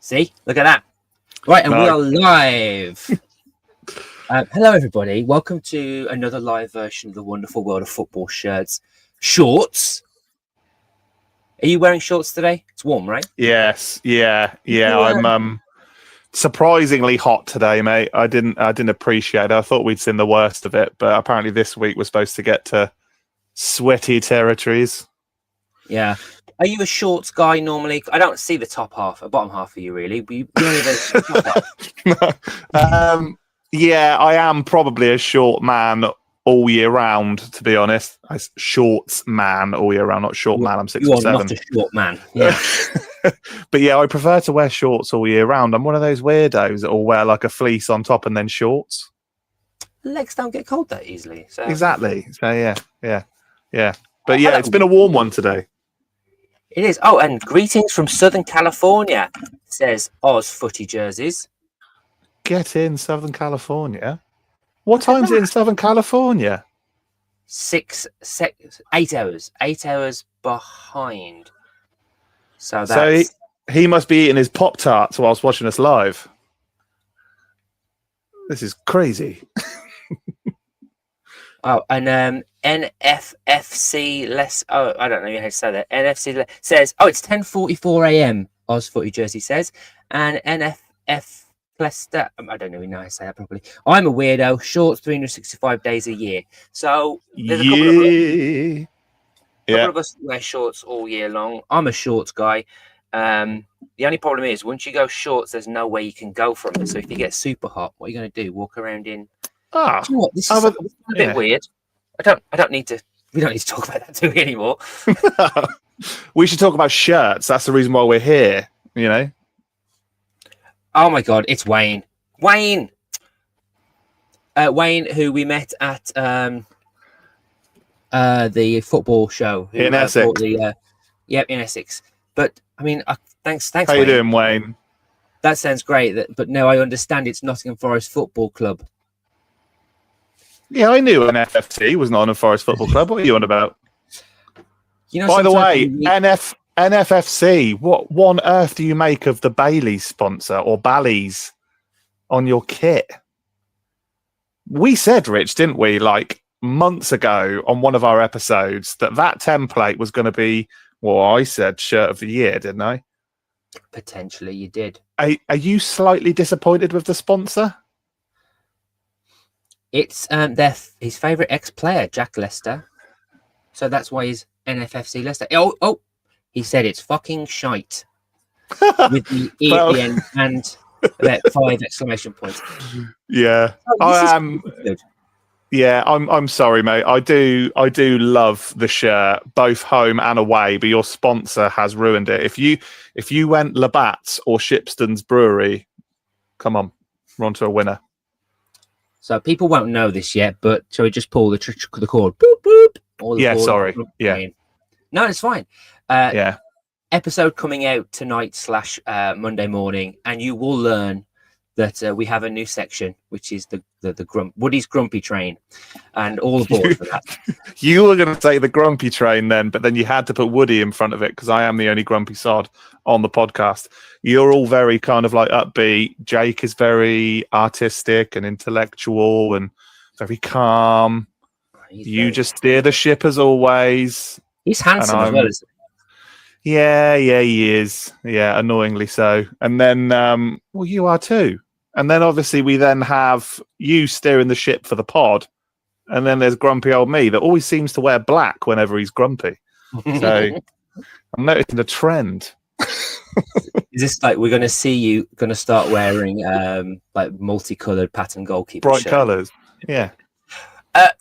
See, look at that. Right, and No. we are live. Hello, everybody. Welcome to another live version of the wonderful world of football shirts. Shorts. Are you wearing shorts today? It's warm, right? Yes, yeah. I'm surprisingly hot today, mate. I didn't appreciate it. I thought we'd seen the worst of it, but apparently this week we're supposed to get to sweaty territories. Yeah. Are you a shorts guy normally? I don't see the top half, the bottom half of you really. But you only have a top half. Yeah, I am probably a short man all year round, to be honest. I'm shorts man all year round, not short man. I'm 6'7". You are not a short man. Yeah. But yeah, I prefer to wear shorts all year round. I'm one of those weirdos that will wear like a fleece on top and then shorts. Legs don't get cold that easily. So. Exactly. So yeah. But yeah, it's been a warm one today. It is. Oh, and greetings from Southern California, says Oz Footy Jerseys. Get in Southern California. What time's it in Southern California? 8 hours. 8 hours behind. So that's... he must be eating his Pop-Tarts whilst watching us live. This is crazy. Oh, and NFFC less. Oh, I don't know how to say that. NFC says, oh, it's 10:44 a.m. Oz Footy Jersey says, and NFF plus that. I don't even know how to say that properly. I'm a weirdo. Shorts 365 days a year. So there's a couple of us who wear shorts all year long. I'm a shorts guy. The only problem is once you go shorts, there's no way you can go from it. So if you get super hot, what are you going to do? Walk around in? Do you know what? This is a bit weird. We don't need to talk about that, do we, anymore? We should talk about shirts. That's the reason why we're here, you know? Oh my God, it's Wayne. Wayne, who we met at the football show in Essex. In Essex. But I mean, thanks. How Wayne. you doing, Wayne? That sounds great. But now I understand it's Nottingham Forest Football Club. Yeah, I knew NFFC was Nottingham Forest Football Club. What are you on about? You know, by the way, NFFC, what on earth do you make of the Bailey's sponsor or Bally's on your kit? We said, Rich, didn't we, like months ago on one of our episodes that template was going to be, well, I said shirt of the year, didn't I? Potentially, you did. Are you slightly disappointed with the sponsor? It's his favourite ex-player, Jack Lester. So that's why he's NFFC Leicester. Oh, he said it's fucking shite. With the E at the end and about 5 exclamation points. Yeah. I'm sorry, mate. I do love the shirt, both home and away, but your sponsor has ruined it. If you went Labatt's or Shipston's Brewery, come on, we're on to a winner. So people won't know this yet, but shall we just pull the cord? Boop, boop. Sorry. Yeah. No, it's fine. Episode coming out tonight / Monday morning, and you will learn that we have a new section, which is the Woody's Grumpy Train, and all aboard for that. You were going to say the Grumpy Train then, but then you had to put Woody in front of it because I am the only grumpy sod on the podcast. You're all very kind of like upbeat. Jake is very artistic and intellectual and very calm. You just steer the ship as always. He's handsome as well, isn't he? Yeah, he is. Yeah, annoyingly so. And then, well, you are too. And then obviously we then have you steering the ship for the pod. And then there's grumpy old me that always seems to wear black whenever he's grumpy. So I'm noticing a trend. Is this like we're going to see you going to start wearing like multicolored pattern goalkeeper bright shirt? Colours? Yeah.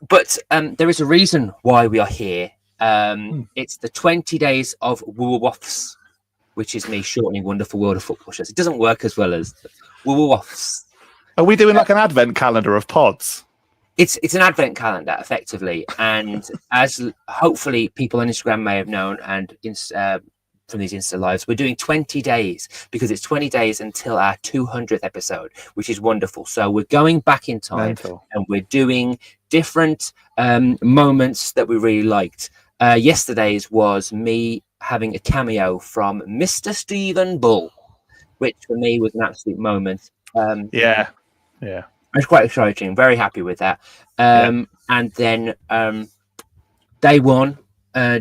But there is a reason why we are here. It's the 20 days of wwofs, which is me shortening Wonderful World of Football shirts. It doesn't work as well as wwofs. Are we doing like an advent calendar of pods? It's an advent calendar, effectively. And as hopefully people on Instagram may have known, and from these Insta Lives, we're doing 20 days because it's 20 days until our 200th episode, which is wonderful. So we're going back in time and we're doing different moments that we really liked. Yesterday's was me having a cameo from Mr. Stephen Bull, which for me was an absolute moment. Yeah. It's quite exciting. Very happy with that. And then day one,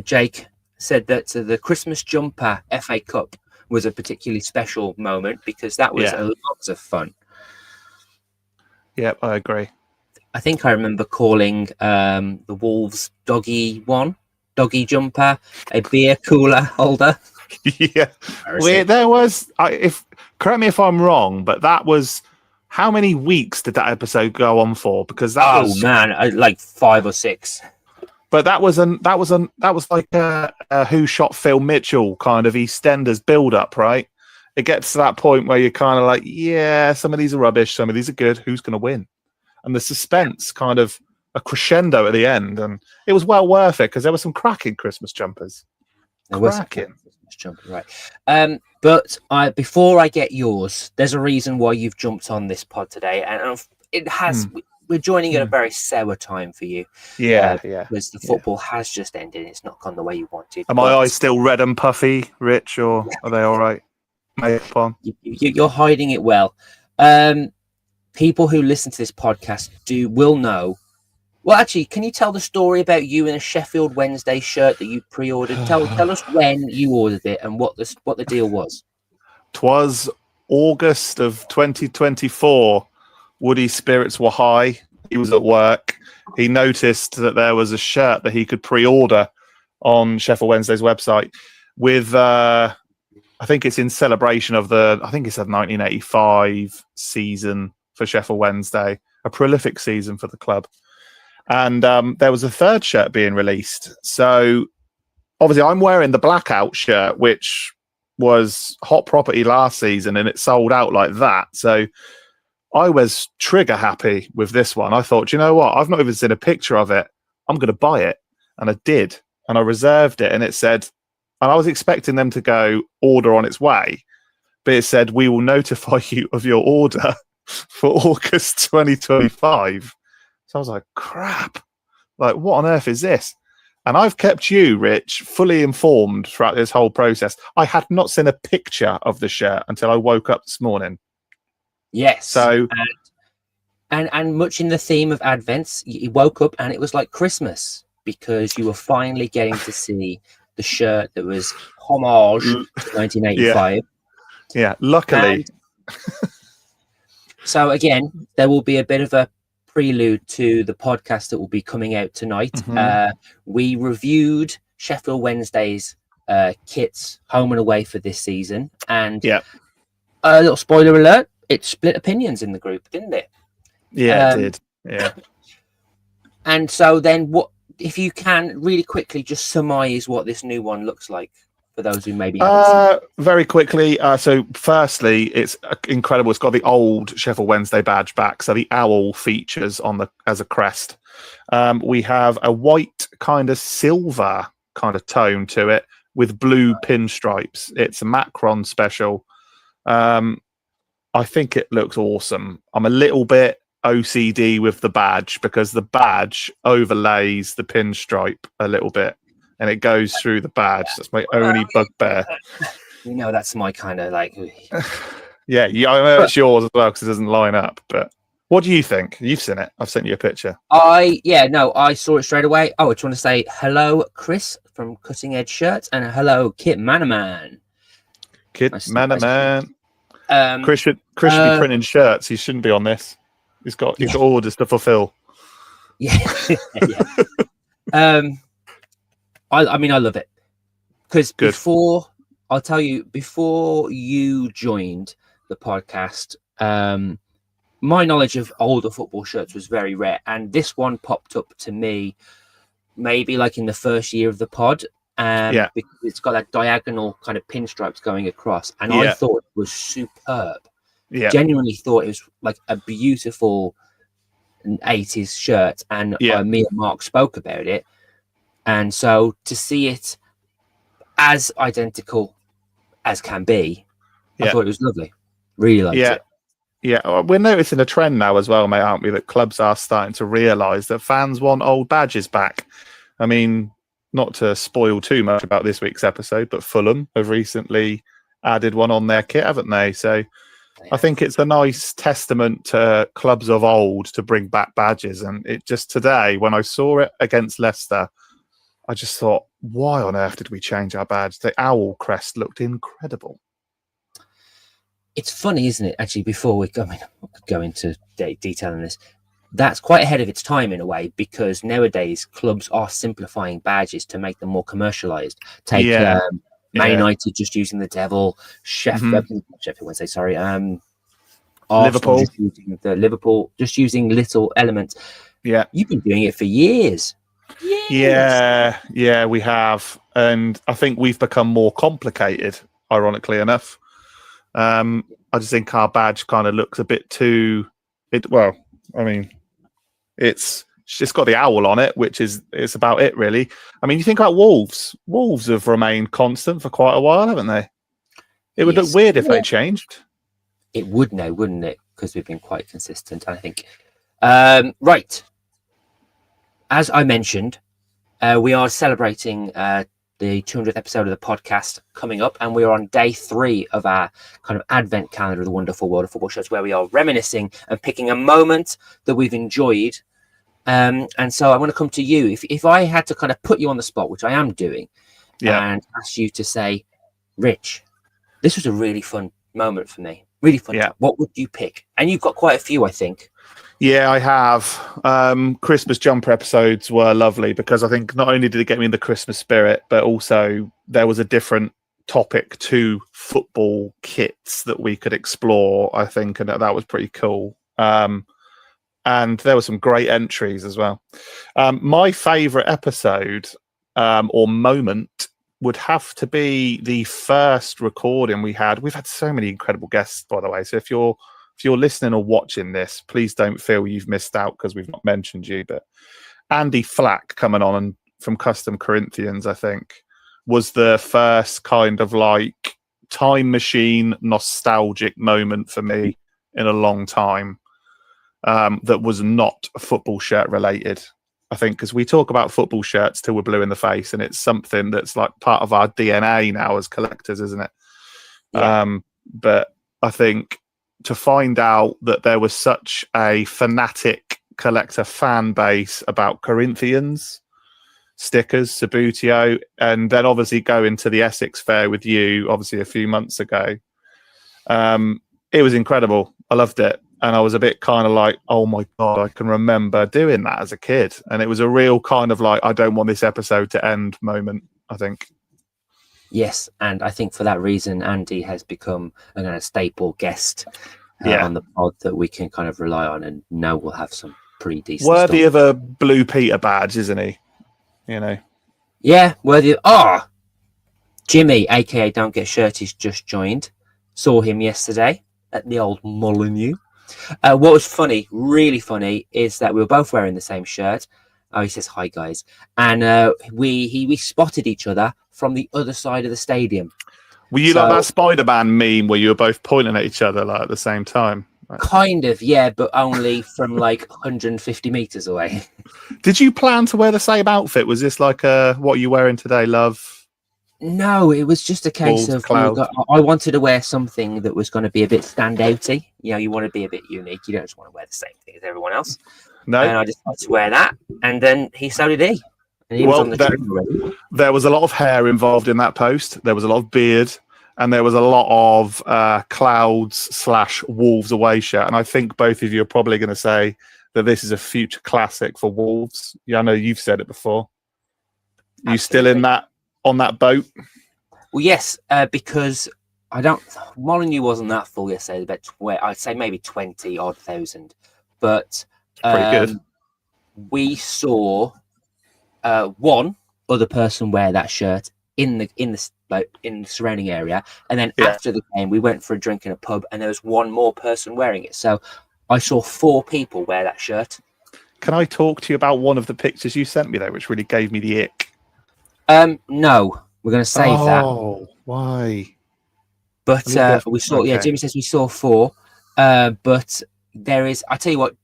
Jake said that the Christmas jumper FA Cup was a particularly special moment because that was a lot of fun. Yep, I agree. I think I remember calling the Wolves doggy jumper, a beer cooler holder. Yeah, there was. Correct me if I'm wrong, but that was how many weeks did that episode go on for? Because that was like 5 or 6. But that was like a Who Shot Phil Mitchell kind of EastEnders build up, right? It gets to that point where you're kind of like, yeah, some of these are rubbish, some of these are good. Who's going to win? And the suspense kind of a crescendo at the end, and it was well worth it because there were some cracking Christmas jumpers. Cracking Christmas jumper, right? But before I get yours, there's a reason why you've jumped on this pod today, and it has. We're joining at a very sour time for you. Because the football has just ended. It's not gone the way you wanted. Are my eyes still red and puffy, Rich, or are they all right? You're hiding it well. People who listen to this podcast will know. Well, actually, can you tell the story about you in a Sheffield Wednesday shirt that you pre-ordered? Tell us when you ordered it and what the deal was. 'Twas August of 2024. Woody's spirits were high. He was at work. He noticed that there was a shirt that he could pre-order on Sheffield Wednesday's website with, I think it's in celebration of I think it's a 1985 season for Sheffield Wednesday, a prolific season for the club. And there was a third shirt being released. So obviously I'm wearing the blackout shirt, which was hot property last season, and it sold out like that. So I was trigger happy with this one. I thought, you know what? I've not even seen a picture of it. I'm going to buy it. And I did. And I reserved it. And it said, and I was expecting them to go order on its way. But it said, we will notify you of your order for August 2025. So I was like, crap. Like, what on earth is this? And I've kept you, Rich, fully informed throughout this whole process. I had not seen a picture of the shirt until I woke up this morning. Yes. So, and much in the theme of Advents, you woke up and it was like Christmas because you were finally getting to see the shirt that was homage to 1985. Yeah, luckily. So again, there will be a bit of a prelude to the podcast that will be coming out tonight. We reviewed Sheffield Wednesday's kits home and away for this season, and a little spoiler alert. It split opinions in the group, didn't it? Yeah, it did. Yeah. And so then what, if you can really quickly just surmise what this new one looks like for those who maybe haven't seen it. Very quickly. So firstly, it's incredible. It's got the old Sheffield Wednesday badge back. So the owl features as a crest. We have a white kind of silver kind of tone to it with blue pinstripes. It's a Macron special. I think it looks awesome. I'm a little bit OCD with the badge because the badge overlays the pinstripe a little bit and it goes through the badge. That's my only bugbear. You know, that's my kind of like... Yeah, I know it's yours as well because it doesn't line up. But what do you think? You've seen it. I've sent you a picture. I saw it straight away. Oh, I just want to say hello, Chris from Cutting Edge Shirts, and hello, Kit Manaman. Kit Manaman. Chris should be printing shirts. He shouldn't be on this. He's got orders to fulfill. Yeah. I mean, I love it because before you joined the podcast, my knowledge of older football shirts was very rare, and this one popped up to me maybe like in the first year of the pod. Because it's got that diagonal kind of pinstripes going across, and I thought it was superb. Genuinely thought it was like a beautiful 80s shirt, and me and Mark spoke about it, and so to see it as identical as can be, I thought it was lovely. Really liked it. Yeah, we're noticing a trend now as well, mate, aren't we? That clubs are starting to realise that fans want old badges back. I mean, not to spoil too much about this week's episode, but Fulham have recently added one on their kit, haven't they? So I think it's a nice testament to clubs of old to bring back badges. And it just today, when I saw it against Leicester, I just thought, why on earth did we change our badge? The owl crest looked incredible. It's funny, isn't it? Actually, before we go into detail on this, that's quite ahead of its time in a way, because nowadays clubs are simplifying badges to make them more commercialized. Take Man United just using the devil, Sheffield Wednesday, sorry, Liverpool just using Liverpool just using little elements. Yeah, you've been doing it for years. Yeah, we have, and I think we've become more complicated. Ironically enough, I just think our badge kind of looks a bit too. It's just got the owl on it, which is about it, really. I mean, you think about Wolves. Wolves have remained constant for quite a while, haven't they? It would look weird if they changed. It would now, wouldn't it? Because we've been quite consistent, I think. Right. As I mentioned, we are celebrating the 200th episode of the podcast coming up, and we are on day 3 of our kind of advent calendar of the wonderful world of football shows, where we are reminiscing and picking a moment that we've enjoyed. And so I want to come to you. If I had to kind of put you on the spot, which I am doing, and ask you to say, Rich, this was a really fun moment for me. Really fun. Yeah. What would you pick? And you've got quite a few, I think. Yeah, I have. Christmas jumper episodes were lovely because I think not only did it get me in the Christmas spirit, but also there was a different topic to football kits that we could explore, I think, and that was pretty cool. And there were some great entries as well. My favourite episode or moment would have to be the first recording we had. We've had so many incredible guests, by the way. So if you're listening or watching this, please don't feel you've missed out because we've not mentioned you. But Andy Flack coming on from Custom Corinthians, I think, was the first kind of like time machine nostalgic moment for me in a long time that was not football shirt related. I think because we talk about football shirts till we're blue in the face, and it's something that's like part of our DNA now as collectors, isn't it? Yeah. But I think to find out that there was such a fanatic collector fan base about Corinthians stickers, Sabutio, and then obviously go into the Essex Fair with you, obviously a few months ago. It was incredible. I loved it. And I was a bit kind of like, oh my God, I can remember doing that as a kid. And it was a real kind of like, I don't want this episode to end moment, I think. Yes. And I think for that reason, Andy has become a kind of staple guest on the pod that we can kind of rely on and know we'll have some pretty decent worthy stuff. of a Blue Peter badge, isn't he? You know? Yeah, worthy of... Jimmy, a.k.a. Don't Get Shirty's just joined. Saw him yesterday at the old Molyneux. What was funny, really funny, is that we were both wearing the same shirt. Oh, he says, hi, guys. And we spotted each other from the other side of the stadium. Were you like that Spider-Man meme where you were both pointing at each other like at the same time? Kind of, yeah, but only from like 150 meters away. Did you plan to wear the same outfit? Was this like what are you wearing today, love? No, it was just a case of I wanted to wear something that was going to be a bit standouty. You know, you want to be a bit unique. You don't just want to wear the same thing as everyone else. No. And I just had to wear that. And then so did he. And he was on the trip already. There was a lot of hair involved in that post. There was a lot of beard. And there was a lot of Clouds/Wolves away shirt. And I think both of you are probably going to say that this is a future classic for Wolves. Yeah, I know you've said it before. Absolutely. You still in that? On that boat? Well, yes, because Molyneux wasn't that full yesterday, but I'd say maybe 20-odd thousand. But pretty good. We saw one other person wear that shirt in the surrounding area, and then after the game, we went for a drink in a pub, and there was one more person wearing it. So I saw 4 people wear that shirt. Can I talk to you about one of the pictures you sent me though, which really gave me the ick? No, we're going to save that. Oh, why? But we saw, Jimmy says we saw 4. But there is, I tell you what,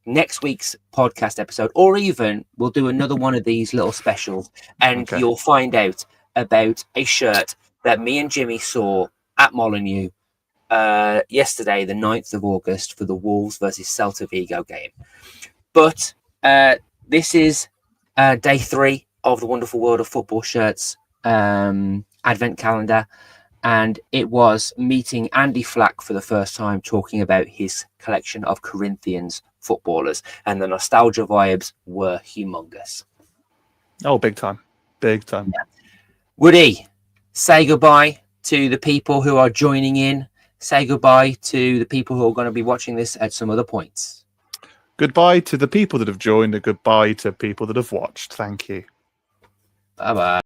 next week's podcast episode, or even we'll do another one of these little specials, and you'll find out about a shirt that me and Jimmy saw at Molineux yesterday, the 9th of August, for the Wolves versus Celta Vigo game. But this is day 3 of the Wonderful World of Football Shirts advent calendar. And it was meeting Andy Flack for the first time, talking about his collection of Corinthians footballers. And the nostalgia vibes were humongous. Oh, big time. Big time. Yeah. Woody, say goodbye to the people who are joining in. Say goodbye to the people who are going to be watching this at some other points. Goodbye to the people that have joined, and goodbye to people that have watched. Thank you. Bye-bye.